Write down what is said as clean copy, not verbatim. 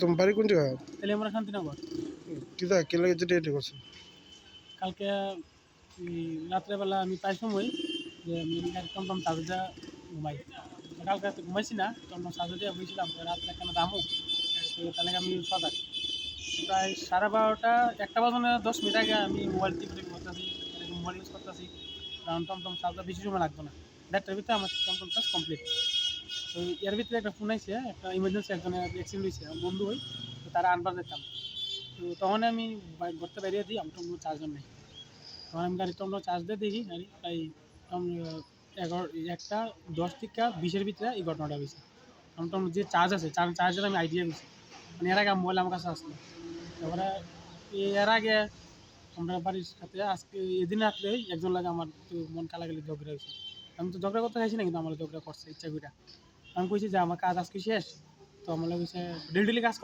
তোমার বাড়ি কোন জায়গা? তেলিয়ামুড়া শান্তিনগর। কিতা কে লাগে যেটা এটা করছে? কালকে রাত্রেবেলা আমি প্রায় সময় যে আমি টমটম চার্জে ঘুমাই। কালকে রাতে ঘুমাইছি না, টমটম চার্জে দিয়ে বলছিলাম রাত্রে কেন দামু, তো তাহলে আমি সজাগ। প্রায় 12:30 একটা বাজনে 10 মিনিট আগে আমি মোবাইল টিপে করতেছি, মোবাইল ইউজ করতেছি, কারণ টমটম চার্জটা বেশি সময় লাগবে না। 1:30টার ভিতরে আমার টমটম চার্জ কমপ্লিট। তো এর ভিতরে একটা ফোন আইছে, একটা ইমার্জেন্সি একজনের অ্যাক্সিডেন্ট হয়েছে, আমার বন্ধু হই, তো তারা আনবার যেতাম। তো তখন আমি ঘরতে বেরিয়ে দিই, আমার টমটম চার্জার নেই। তখন আমি গাড়ি টমটম চার্জ দিয়ে দেখি গাড়ি প্রায় 1:10 থেকে 20-এর ভিতরে এই ঘটনাটা হয়েছে। টমটম যে চার্জ আছে চার্জের আমি আইডিয়া পেয়েছি, মানে এর আগে মোবাইল আমার কাছে আসলো। তারপরে এর আগে আমরা বাড়ির সাথে আজকে এদিন রাত্রে একজন লাগে আমার একটু মন কালাকালি ঝগড়া হয়েছে। আমি তো ঝগড়া করতে চাইছি না, কিন্তু আমার ঝগড়া করছে ইচ্ছা করে। আমি কইছি যে আমার কাজ আজকে শেষ, তো আমার লাগে ডেলি কাজ